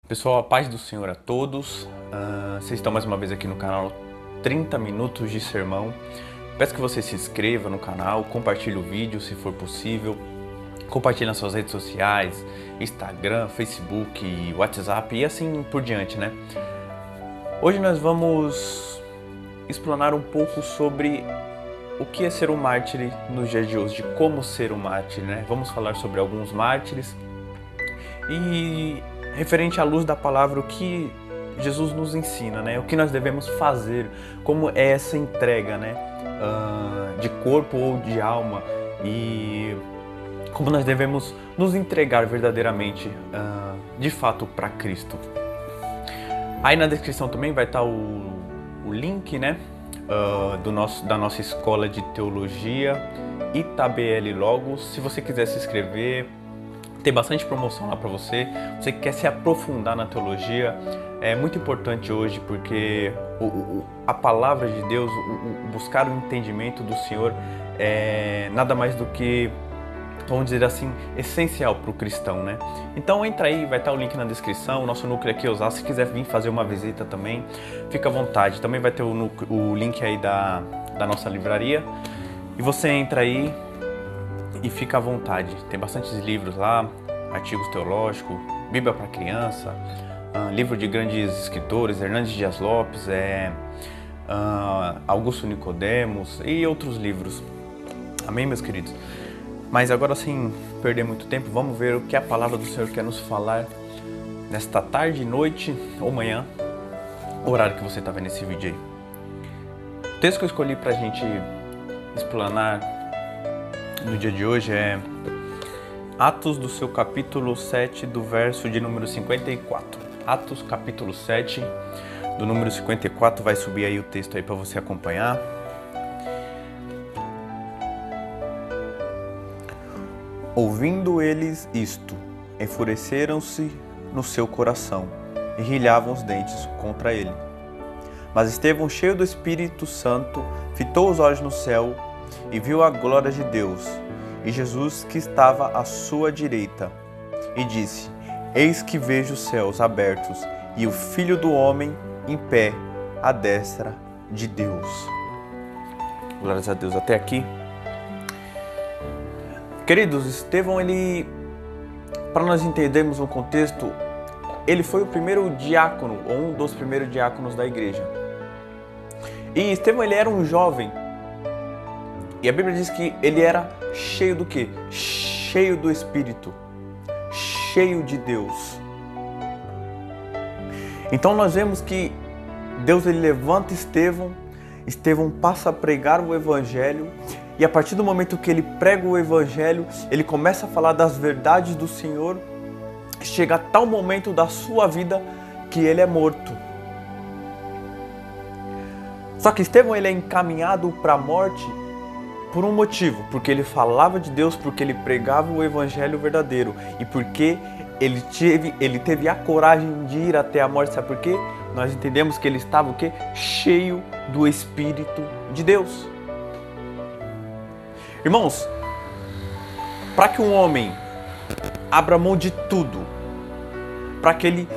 Pessoal, a paz do Senhor a todos. Vocês estão mais uma vez aqui no canal 30 Minutos de Sermão. Peço que você se inscreva no canal, compartilhe o vídeo se for possível, compartilhe nas suas redes sociais, Instagram, Facebook, WhatsApp e assim por diante, né? Hoje nós vamos explanar um pouco sobre o que é ser um mártir nos dias de hoje, de como ser um mártir, né? Vamos falar sobre alguns mártires e referente à luz da palavra, o que Jesus nos ensina, né? O que nós devemos fazer, como é essa entrega, né? De corpo ou de alma, e como nós devemos nos entregar verdadeiramente, de fato, para Cristo. Aí na descrição também vai estar o link, né? Da nossa escola de teologia, ITABL Logos. Se você quiser se inscrever, tem bastante promoção lá para você. Você que quer se aprofundar na teologia, é muito importante hoje, porque a palavra de Deus, buscar o entendimento do Senhor é nada mais do que, vamos dizer assim, essencial para o cristão, né? Então entra aí, vai estar o link na descrição. O nosso núcleo aqui é usar. Se quiser vir fazer uma visita também, fica à vontade. Também vai ter o link aí da nossa livraria. E você entra aí e fica à vontade. Tem bastantes livros lá, artigos teológicos, Bíblia para criança, livro de grandes escritores, Hernandes Dias Lopes, Augusto Nicodemos e outros livros. Amém, meus queridos? Mas agora, sem perder muito tempo, vamos ver o que a palavra do Senhor quer nos falar nesta tarde, noite ou manhã, o horário que você está vendo esse vídeo aí. O texto que eu escolhi para a gente explanar no dia de hoje é Atos do seu capítulo 7, do verso de número 54. Atos capítulo 7, do número 54, vai subir aí o texto aí para você acompanhar. Ouvindo eles isto, enfureceram-se no seu coração e rilhavam os dentes contra ele. Mas Estevão, cheio do Espírito Santo, fitou os olhos no céu e viu a glória de Deus e Jesus que estava à sua direita, e disse: Eis que vejo os céus abertos e o Filho do Homem em pé à destra de Deus. Glórias a Deus. Até aqui. Queridos, Estevão, para nós entendermos o contexto, ele foi o primeiro diácono, ou um dos primeiros diáconos da igreja. E Estevão, ele era um jovem. E a Bíblia diz que ele era cheio do quê? Cheio do Espírito, cheio de Deus. Então nós vemos que Deus, ele levanta Estevão, Estevão passa a pregar o Evangelho, e a partir do momento que ele prega o Evangelho, ele começa a falar das verdades do Senhor, chega a tal momento da sua vida que ele é morto. Só que Estevão, ele é encaminhado para a morte por um motivo, porque ele falava de Deus, porque ele pregava o Evangelho verdadeiro e porque ele teve a coragem de ir até a morte. Sabe por quê? Nós entendemos que ele estava o quê? Cheio do Espírito de Deus. Irmãos, para que um homem abra mão de tudo, para que ele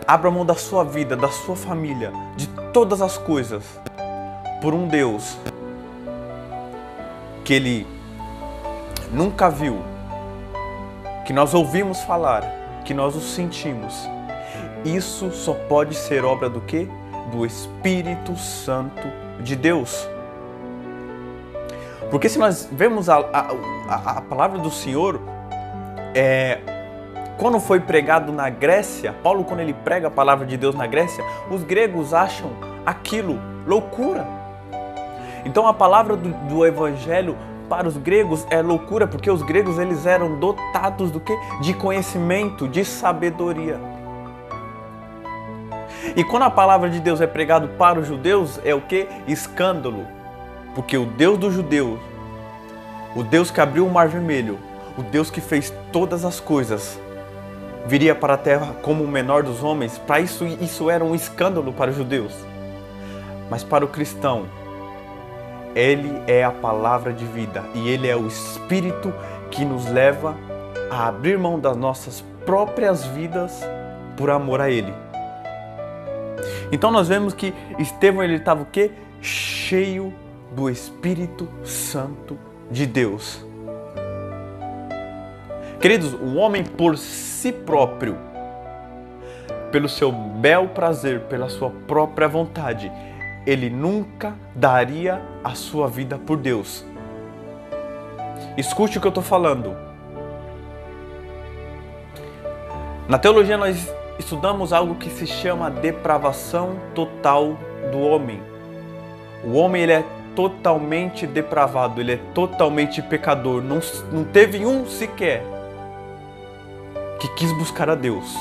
abra mão da sua vida, da sua família, de todas as coisas, por um Deus que ele nunca viu, que nós ouvimos falar, que nós o sentimos, isso só pode ser obra do quê? Do Espírito Santo de Deus. Porque se nós vemos a palavra do Senhor, quando foi pregado na Grécia, Paulo, quando ele prega a palavra de Deus na Grécia, os gregos acham aquilo loucura. Então a palavra do Evangelho para os gregos é loucura, porque os gregos, eles eram dotados do quê? De conhecimento, de sabedoria. E quando a palavra de Deus é pregado para os judeus, é o quê? Escândalo. Porque o Deus dos judeus, o Deus que abriu o Mar Vermelho, o Deus que fez todas as coisas, viria para a terra como o menor dos homens. Para isso era um escândalo para os judeus. Mas para o cristão, ele é a palavra de vida e ele é o Espírito que nos leva a abrir mão das nossas próprias vidas por amor a Ele. Então nós vemos que Estevão, ele estava o quê? Cheio do Espírito Santo de Deus. Queridos, o homem por si próprio, pelo seu bel prazer, pela sua própria vontade, ele nunca daria a sua vida por Deus. Escute o que eu estou falando. Na teologia nós estudamos algo que se chama depravação total do homem. O homem, ele é totalmente depravado, ele é totalmente pecador. Não teve um sequer que quis buscar a Deus.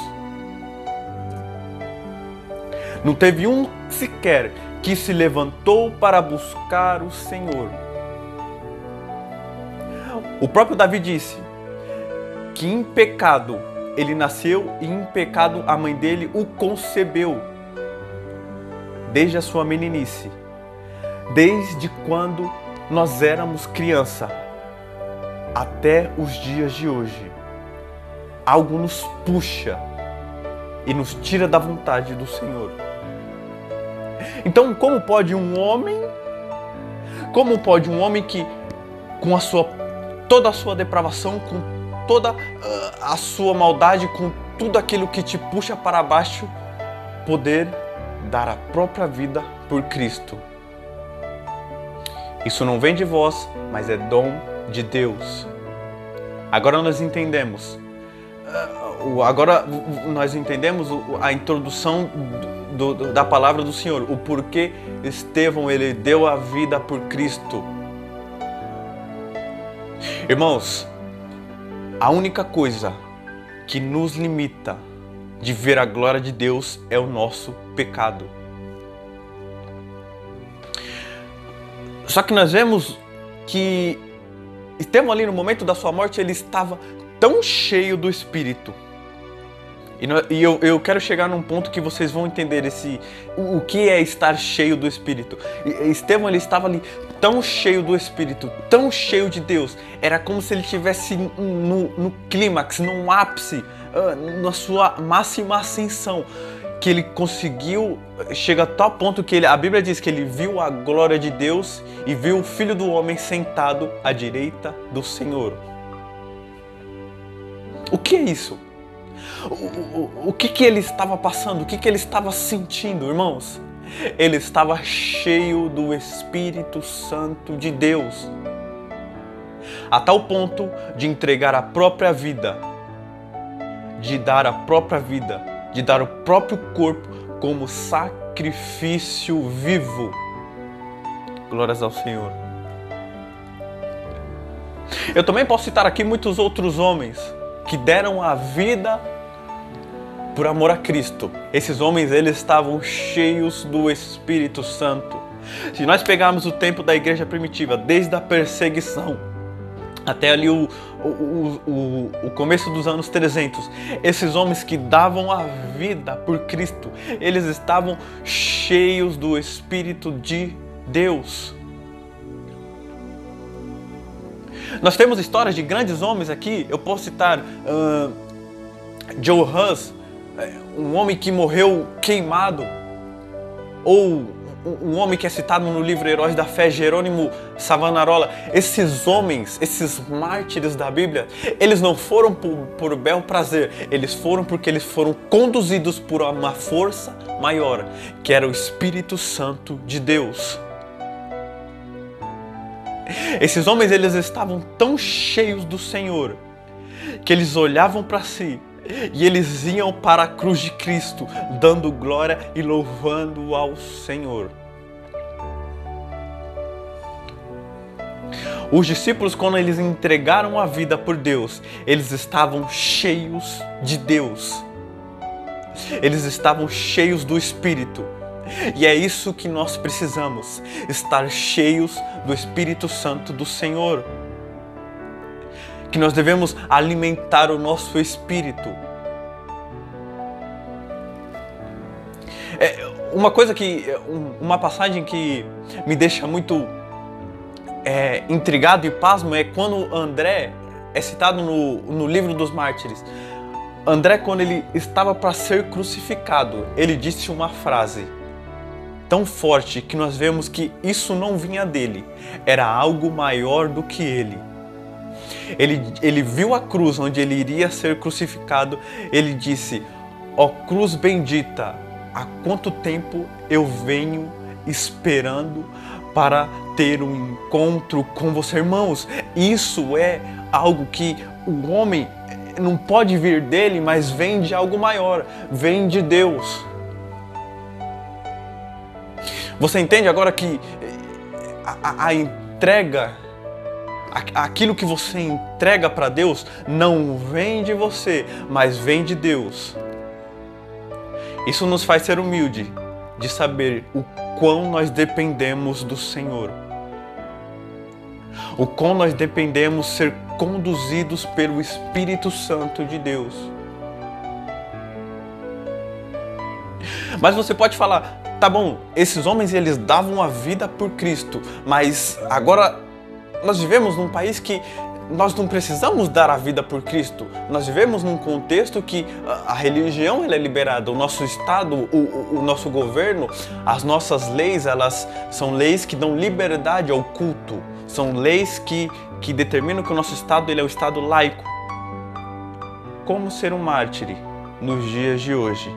Não teve um sequer que se levantou para buscar o Senhor. O próprio Davi disse que em pecado ele nasceu e em pecado a mãe dele o concebeu. Desde a sua meninice, desde quando nós éramos criança, até os dias de hoje, algo nos puxa e nos tira da vontade do Senhor. Então, como pode um homem que com toda a sua depravação, com toda a sua maldade, com tudo aquilo que te puxa para baixo, poder dar a própria vida por Cristo? Isso não vem de vós, mas é dom de Deus. Agora nós entendemos. A introdução da palavra do Senhor, o porquê Estevão ele deu a vida por Cristo. Irmãos, a única coisa que nos limita de ver a glória de Deus é o nosso pecado. Só que nós vemos que Estevão ali no momento da sua morte, ele estava tão cheio do Espírito. E eu quero chegar num ponto que vocês vão entender o que é estar cheio do Espírito. Estevão, ele estava ali tão cheio do Espírito, tão cheio de Deus. Era como se ele estivesse no clímax, no ápice, na sua máxima ascensão. Que ele conseguiu, chega a tal ponto que a Bíblia diz que ele viu a glória de Deus e viu o Filho do Homem sentado à direita do Senhor. O que é isso? O que ele estava passando? O que ele estava sentindo, irmãos? Ele estava cheio do Espírito Santo de Deus, a tal ponto de entregar a própria vida, de dar a própria vida, de dar o próprio corpo como sacrifício vivo. Glórias ao Senhor. Eu também posso citar aqui muitos outros homens que deram a vida por amor a Cristo. Esses homens, eles estavam cheios do Espírito Santo. Se nós pegarmos o tempo da igreja primitiva, desde a perseguição até ali o começo dos anos 300, esses homens que davam a vida por Cristo, eles estavam cheios do Espírito de Deus. Nós temos histórias de grandes homens aqui. Eu posso citar Joe Hus, um homem que morreu queimado, ou um homem que é citado no livro Heróis da Fé, Jerônimo Savonarola. Esses homens, esses mártires da Bíblia, eles não foram por bel prazer, eles foram porque eles foram conduzidos por uma força maior, que era o Espírito Santo de Deus. Esses homens, eles estavam tão cheios do Senhor, que eles olhavam para si e eles iam para a cruz de Cristo, dando glória e louvando ao Senhor. Os discípulos, quando eles entregaram a vida por Deus, eles estavam cheios de Deus. Eles estavam cheios do Espírito. E é isso que nós precisamos, estar cheios do Espírito Santo do Senhor. Que nós devemos alimentar o nosso espírito. Uma passagem que me deixa muito intrigado e pasmo é quando André é citado no livro dos Mártires. André, quando ele estava para ser crucificado, ele disse uma frase tão forte que nós vemos que isso não vinha dele, era algo maior do que ele. Ele viu a cruz onde ele iria ser crucificado, ele disse: ó cruz bendita, há quanto tempo eu venho esperando para ter um encontro com você. Irmãos, isso é algo que o homem não pode vir dele, mas vem de algo maior, vem de Deus. Você entende agora que a entrega, aquilo que você entrega para Deus, não vem de você, mas vem de Deus. Isso nos faz ser humilde, de saber o quão nós dependemos do Senhor. O quão nós dependemos ser conduzidos pelo Espírito Santo de Deus. Mas você pode falar: tá bom, esses homens eles davam a vida por Cristo, mas agora nós vivemos num país que nós não precisamos dar a vida por Cristo. Nós vivemos num contexto que a religião ela é liberada, o nosso Estado, o nosso governo, as nossas leis, elas são leis que dão liberdade ao culto. São leis que determinam que o nosso Estado ele é um Estado laico. Como ser um mártir nos dias de hoje?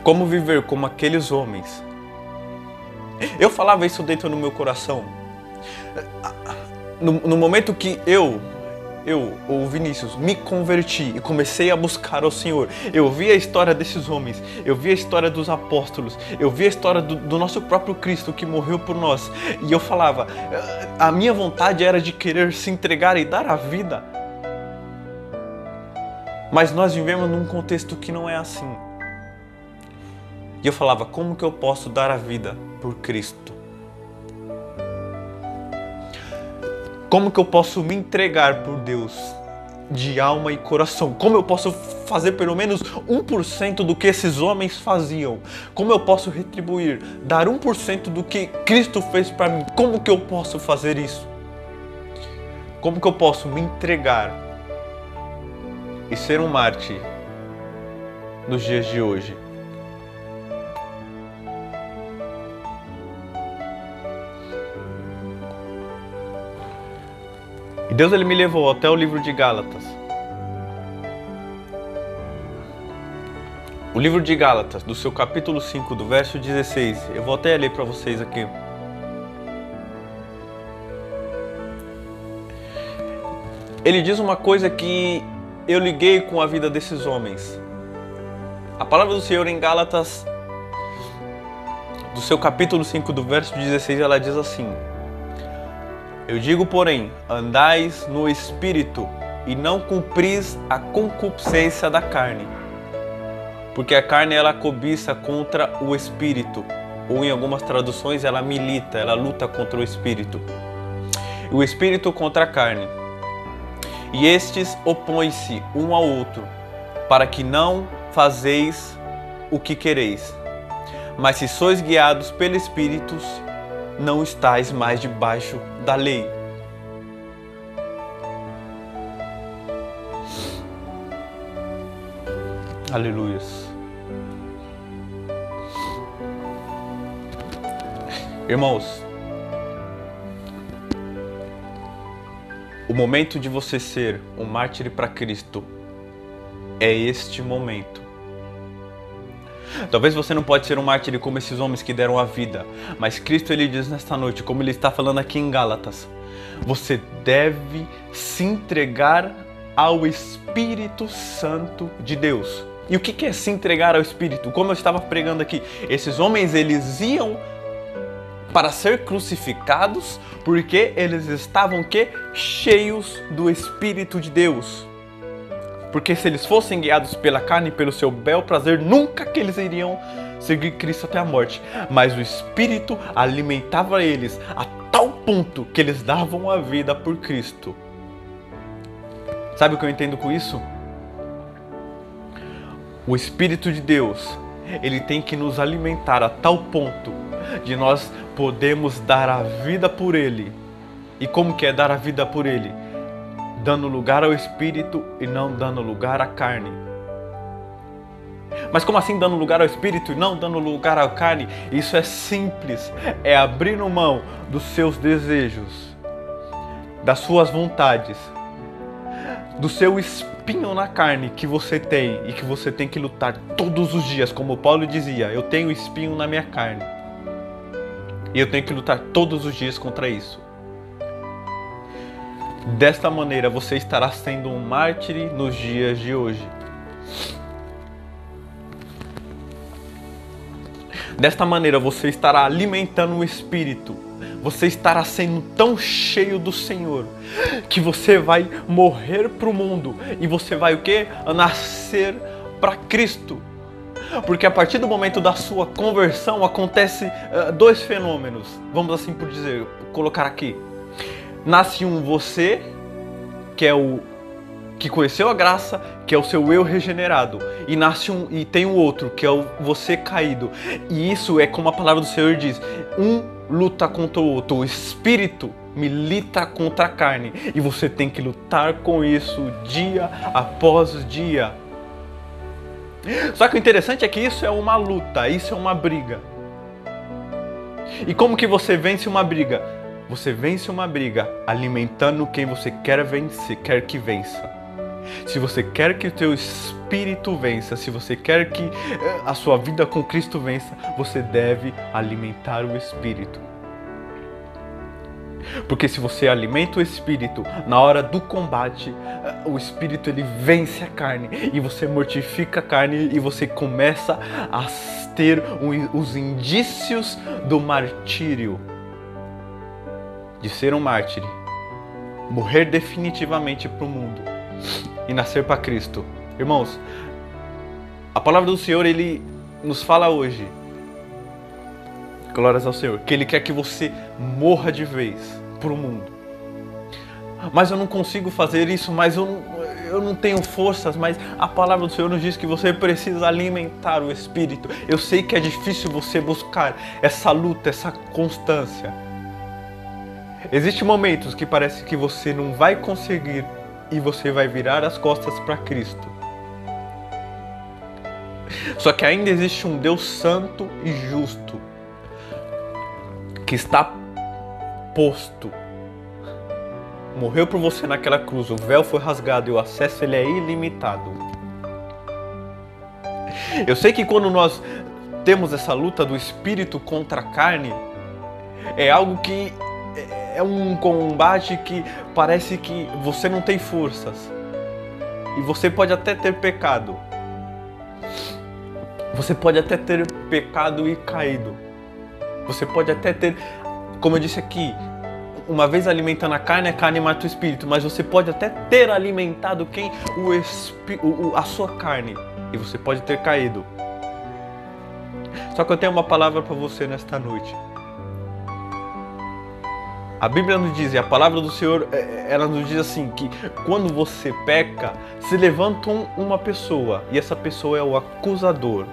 Como viver como aqueles homens? Eu falava isso dentro do meu coração. No momento que eu, o Vinícius, me converti e comecei a buscar ao Senhor, eu vi a história desses homens, eu vi a história dos apóstolos, eu vi a história do nosso próprio Cristo que morreu por nós. E eu falava, a minha vontade era de querer se entregar e dar a vida. Mas nós vivemos num contexto que não é assim. E eu falava, como que eu posso dar a vida por Cristo? Como que eu posso me entregar por Deus de alma e coração? Como eu posso fazer pelo menos 1% do que esses homens faziam? Como eu posso retribuir, dar 1% do que Cristo fez para mim? Como que eu posso fazer isso? Como que eu posso me entregar e ser um mártir nos dias de hoje? E Deus ele me levou até o livro de Gálatas. O livro de Gálatas, do seu capítulo 5, do verso 16. Eu vou até ler para vocês aqui. Ele diz uma coisa que eu liguei com a vida desses homens. A palavra do Senhor em Gálatas, do seu capítulo 5, do verso 16, ela diz assim: eu digo, porém, andais no Espírito e não cumpris a concupiscência da carne. Porque a carne ela cobiça contra o Espírito. Ou em algumas traduções ela milita, ela luta contra o Espírito. O Espírito contra a carne. E estes opõem-se um ao outro, para que não fazeis o que quereis. Mas se sois guiados pelo Espírito, não estáis mais debaixo da lei. Aleluias. Irmãos, o momento de você ser um mártir para Cristo é este momento. Talvez você não pode ser um mártir como esses homens que deram a vida, mas Cristo ele diz nesta noite, como ele está falando aqui em Gálatas, você deve se entregar ao Espírito Santo de Deus. E o que é se entregar ao Espírito? Como eu estava pregando aqui, esses homens eles iam para ser crucificados porque eles estavam cheios do Espírito de Deus. Porque se eles fossem guiados pela carne e pelo seu bel prazer, nunca que eles iriam seguir Cristo até a morte. Mas o Espírito alimentava eles a tal ponto que eles davam a vida por Cristo. Sabe o que eu entendo com isso? O Espírito de Deus, ele tem que nos alimentar a tal ponto de nós podermos dar a vida por Ele. E como que é dar a vida por Ele? dando lugar ao Espírito e não dando lugar à carne. Mas como assim dando lugar ao Espírito e não dando lugar à carne? Isso é simples, é abrir mão dos seus desejos, das suas vontades, do seu espinho na carne que você tem e que você tem que lutar todos os dias. Como Paulo dizia, eu tenho espinho na minha carne e eu tenho que lutar todos os dias contra isso. Desta maneira você estará sendo um mártir nos dias de hoje. Desta maneira você estará alimentando o Espírito. Você estará sendo tão cheio do Senhor que você vai morrer para o mundo e você vai o quê? Nascer para Cristo. Porque a partir do momento da sua conversão acontece dois fenômenos. Vamos assim por dizer, colocar aqui. Nasce um você, que é o que conheceu a graça, que é o seu eu regenerado, e tem o outro, que é o você caído. E isso é como a palavra do Senhor diz, um luta contra o outro, o espírito milita contra a carne, e você tem que lutar com isso dia após dia. Só que o interessante é que isso é uma luta, isso é uma briga. E como que você vence uma briga? Você vence uma briga alimentando quem você quer vencer, quer que vença. Se você quer que o teu espírito vença, se você quer que a sua vida com Cristo vença, você deve alimentar o espírito. Porque se você alimenta o espírito, na hora do combate, o espírito ele vence a carne e você mortifica a carne e você começa a ter os indícios do martírio, de ser um mártir, morrer definitivamente para o mundo e nascer para Cristo. Irmãos, a palavra do Senhor, Ele nos fala hoje, glórias ao Senhor, que Ele quer que você morra de vez para o mundo. Mas eu não consigo fazer isso, mas eu não tenho forças, mas a palavra do Senhor nos diz que você precisa alimentar o Espírito. Eu sei que é difícil você buscar essa luta, essa constância. Existem momentos que parece que você não vai conseguir e você vai virar as costas para Cristo. Só que ainda existe um Deus santo e justo que está posto, morreu por você naquela cruz, o véu foi rasgado e o acesso ele é ilimitado. Eu sei que quando nós temos essa luta do espírito contra a carne, é algo que é um combate que parece que você não tem forças. E você pode até ter pecado. Você pode até ter pecado e caído. Você pode até ter, como eu disse aqui, uma vez alimentando a carne mata o espírito. Mas você pode até ter alimentado quem? A sua carne. E você pode ter caído. Só que eu tenho uma palavra para você nesta noite. A Bíblia nos diz, e a palavra do Senhor, ela nos diz assim, que quando você peca, se levanta uma pessoa, e essa pessoa é o acusador.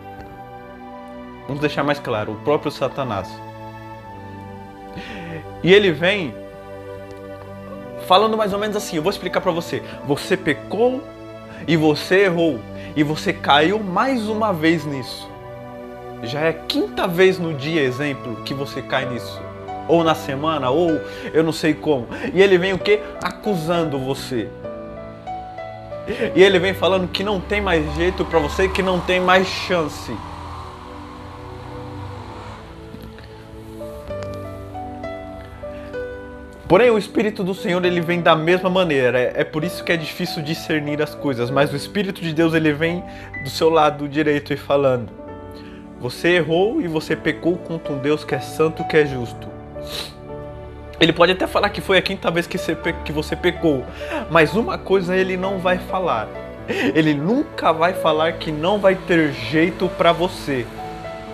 Vamos deixar mais claro, o próprio Satanás. E ele vem falando mais ou menos assim, eu vou explicar para você. Você pecou, e você errou, e você caiu mais uma vez nisso. Já é a quinta vez no dia, exemplo, que você cai nisso. Ou na semana, ou eu não sei como. E ele vem o quê? Acusando você. E ele vem falando que não tem mais jeito para você, que não tem mais chance. Porém, o Espírito do Senhor, ele vem da mesma maneira. É por isso que é difícil discernir as coisas. Mas o Espírito de Deus, ele vem do seu lado direito e falando: você errou e você pecou contra um Deus que é santo, que é justo. Ele pode até falar que foi a quinta vez que você pecou, mas uma coisa ele não vai falar. Ele nunca vai falar que não vai ter jeito para você.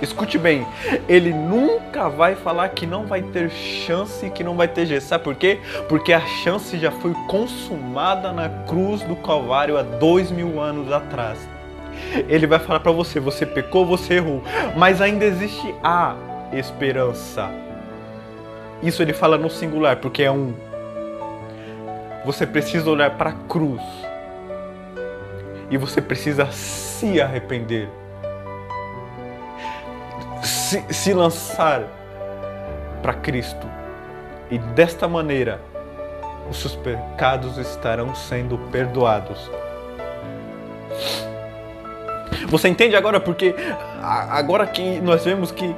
Escute bem, ele nunca vai falar que não vai ter chance, que não vai ter jeito. Sabe por quê? Porque a chance já foi consumada na cruz do Calvário há 2000 anos atrás. Ele vai falar para você, você pecou, você errou, mas ainda existe a esperança. Isso ele fala no singular, porque é um. você precisa olhar para a cruz e você precisa se arrepender, se lançar para Cristo, e desta maneira os seus pecados estarão sendo perdoados. Você entende agora? Porque agora que nós vemos que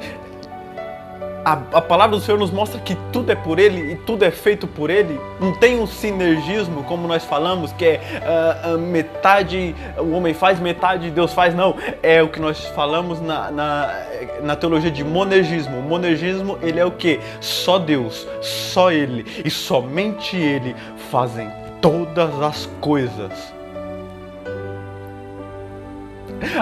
a palavra do Senhor nos mostra que tudo é por Ele e tudo é feito por Ele. Não tem um sinergismo, como nós falamos, que é metade o homem faz, metade Deus faz. Não, é o que nós falamos na teologia de monergismo. O monergismo, ele é o quê? Só Deus, só Ele e somente Ele fazem todas as coisas.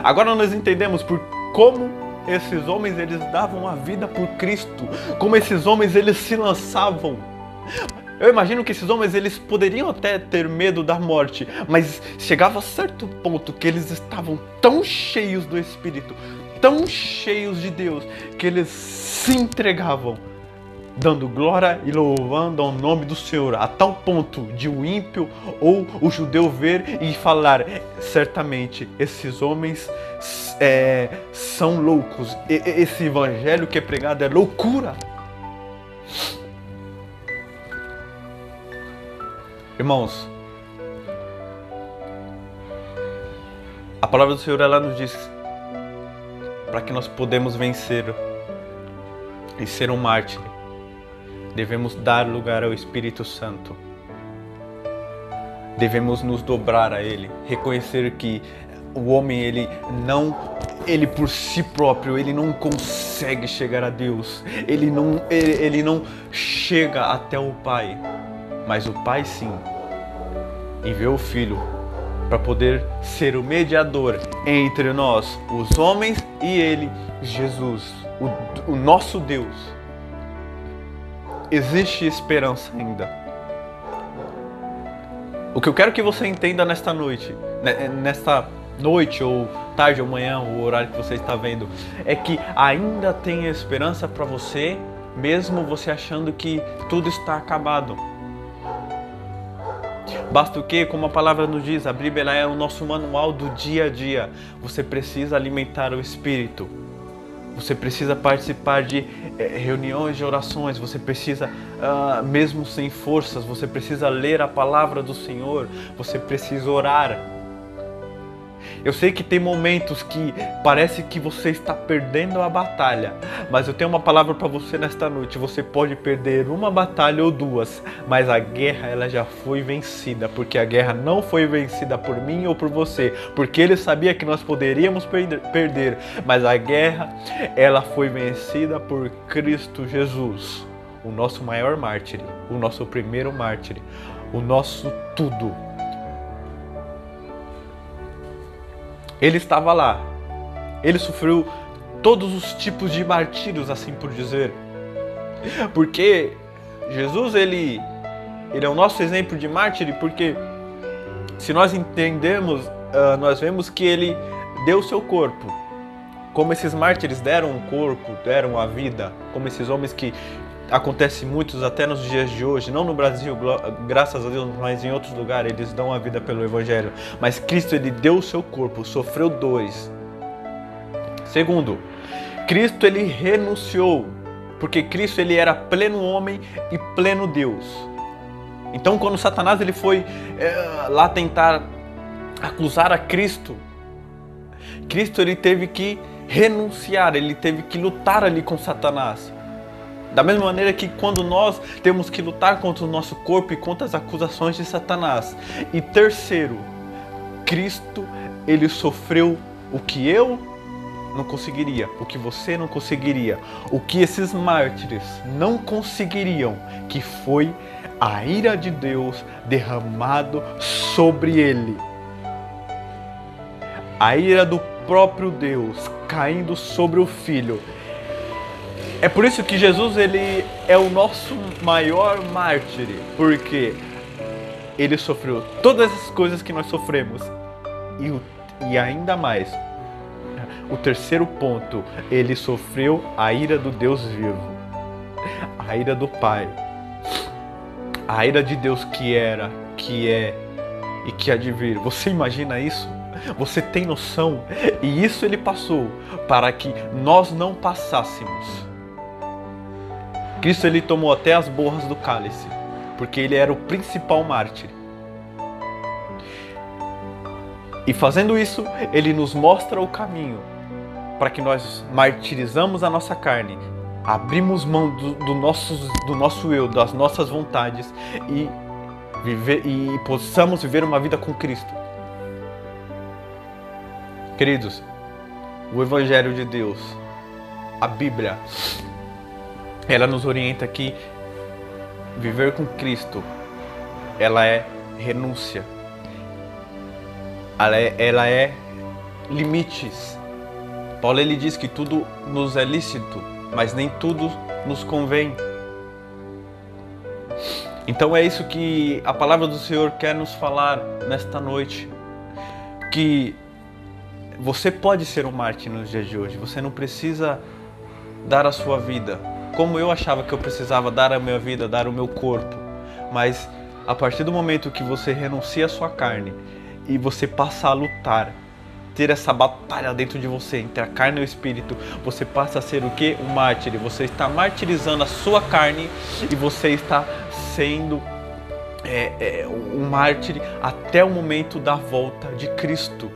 Agora nós entendemos por como esses homens, eles davam a vida por Cristo, como esses homens, eles se lançavam. Eu imagino que esses homens, eles poderiam até ter medo da morte, mas chegava a certo ponto que eles estavam tão cheios do Espírito, tão cheios de Deus, que eles se entregavam, dando glória e louvando ao nome do Senhor, a tal ponto de o ímpio ou o judeu ver e falar: certamente esses homens são loucos, esse evangelho que é pregado é loucura. Irmãos, a palavra do Senhor, ela nos diz para que nós podemos vencer e ser um mártir, devemos dar lugar ao Espírito Santo. Devemos nos dobrar a Ele, reconhecer que o homem, ele por si próprio, ele não consegue chegar a Deus. Ele não chega até o Pai. Mas o Pai sim enviou o Filho para poder ser o mediador entre nós, os homens, e Ele, Jesus, o nosso Deus. Existe esperança ainda. O que eu quero que você entenda nesta noite ou tarde ou manhã, o horário que você está vendo, é que ainda tem esperança para você, mesmo você achando que tudo está acabado. Basta o que? Como a palavra nos diz, a Bíblia é o nosso manual do dia a dia. Você precisa alimentar o Espírito. Você precisa participar de reuniões de orações, você precisa, mesmo sem forças, você precisa ler a palavra do Senhor, você precisa orar. Eu sei que tem momentos que parece que você está perdendo a batalha, mas eu tenho uma palavra para você nesta noite. Você pode perder uma batalha ou duas, mas a guerra, ela já foi vencida, porque a guerra não foi vencida por mim ou por você, porque Ele sabia que nós poderíamos perder, mas a guerra, ela foi vencida por Cristo Jesus, o nosso maior mártir, o nosso primeiro mártir, o nosso tudo. Ele estava lá, ele sofreu todos os tipos de martírios, assim por dizer, porque Jesus, ele é o nosso exemplo de mártir, porque se nós entendemos, nós vemos que ele deu o seu corpo, como esses mártires deram o corpo, deram a vida, como esses homens que acontece muitos até nos dias de hoje, não no Brasil, graças a Deus, mas em outros lugares, eles dão a vida pelo Evangelho. Mas Cristo, ele deu o seu corpo, sofreu dores. Segundo, Cristo, ele renunciou, porque Cristo, ele era pleno homem e pleno Deus. Então, quando Satanás, ele foi lá tentar acusar a Cristo, Cristo, ele teve que renunciar, ele teve que lutar ali com Satanás. Da mesma maneira que quando nós temos que lutar contra o nosso corpo e contra as acusações de Satanás. E terceiro, Cristo, ele sofreu o que eu não conseguiria, o que você não conseguiria, o que esses mártires não conseguiriam, que foi a ira de Deus derramado sobre ele. A ira do próprio Deus caindo sobre o Filho. É por isso que Jesus, ele é o nosso maior mártir, porque ele sofreu todas as coisas que nós sofremos e ainda mais. O terceiro ponto, ele sofreu a ira do Deus vivo, a ira do Pai, a ira de Deus que que é e que há de vir. Você imagina isso? Você tem noção? E isso ele passou para que nós não passássemos. Cristo ele tomou até as borras do cálice, porque ele era o principal mártir. E fazendo isso, ele nos mostra o caminho para que nós martirizamos a nossa carne, abrimos mão do nosso eu, das nossas vontades e possamos viver uma vida com Cristo. Queridos, o Evangelho de Deus, a Bíblia, ela nos orienta que viver com Cristo, ela é renúncia, ela é limites. Paulo ele diz que tudo nos é lícito, mas nem tudo nos convém. Então é isso que a palavra do Senhor quer nos falar nesta noite, que você pode ser um mártir nos dias de hoje. Você não precisa dar a sua vida, como eu achava que eu precisava dar a minha vida, dar o meu corpo. Mas a partir do momento que você renuncia à sua carne e você passa a lutar, ter essa batalha dentro de você, entre a carne e o espírito, você passa a ser o quê? Um mártir. Você está martirizando a sua carne e você está sendo um mártir até o momento da volta de Cristo.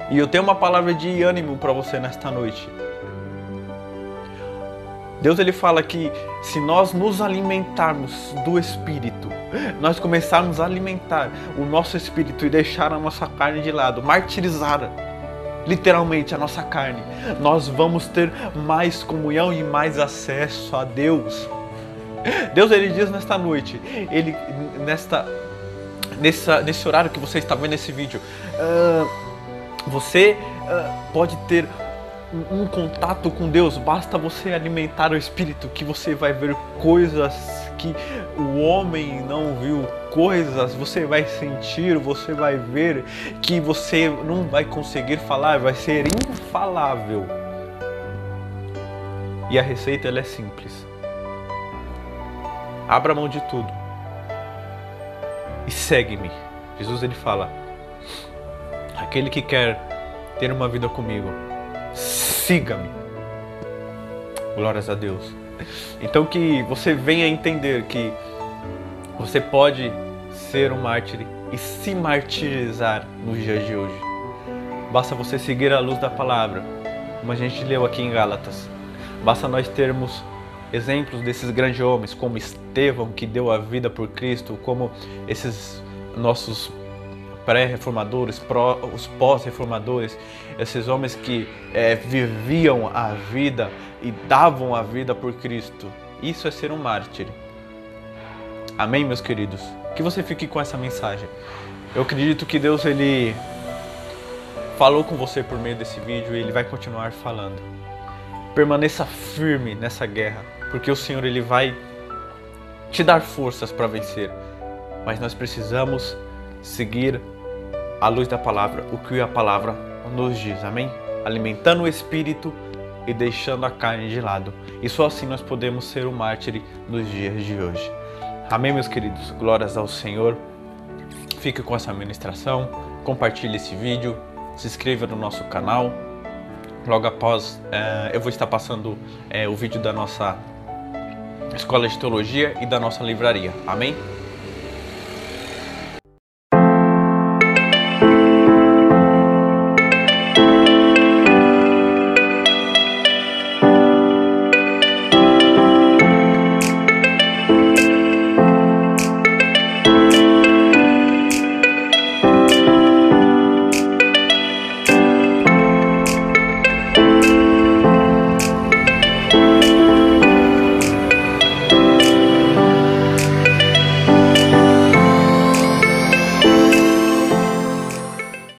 E eu tenho uma palavra de ânimo para você nesta noite. Deus ele fala que se nós nos alimentarmos do Espírito, nós começarmos a alimentar o nosso Espírito e deixar a nossa carne de lado, martirizar literalmente a nossa carne, nós vamos ter mais comunhão e mais acesso a Deus. Deus ele diz nesta noite, nesse horário que você está vendo esse vídeo, você pode ter um contato com Deus, basta você alimentar o Espírito, que você vai ver coisas que o homem não viu, coisas você vai sentir, você vai ver que você não vai conseguir falar, vai ser infalável. E a receita ela é simples. Abra mão de tudo e segue-me. Jesus ele fala: aquele que quer ter uma vida comigo, siga-me. Glórias a Deus. Então que você venha entender que você pode ser um mártir e se martirizar nos dias de hoje. Basta você seguir a luz da palavra, como a gente leu aqui em Gálatas. Basta nós termos exemplos desses grandes homens, como Estevão, que deu a vida por Cristo, como esses nossos pré-reformadores, os pós-reformadores, esses homens que viviam a vida e davam a vida por Cristo. Isso é ser um mártir. Amém, meus queridos? Que você fique com essa mensagem. Eu acredito que Deus ele falou com você por meio desse vídeo e Ele vai continuar falando. Permaneça firme nessa guerra, porque o Senhor ele vai te dar forças para vencer. Mas nós precisamos seguir a luz da palavra, o que a palavra nos diz, amém? Alimentando o Espírito e deixando a carne de lado. E só assim nós podemos ser um mártir nos dias de hoje. Amém, meus queridos? Glórias ao Senhor. Fique com essa ministração, compartilhe esse vídeo, se inscreva no nosso canal. Logo após, eu vou estar passando o vídeo da nossa Escola de Teologia e da nossa livraria. Amém?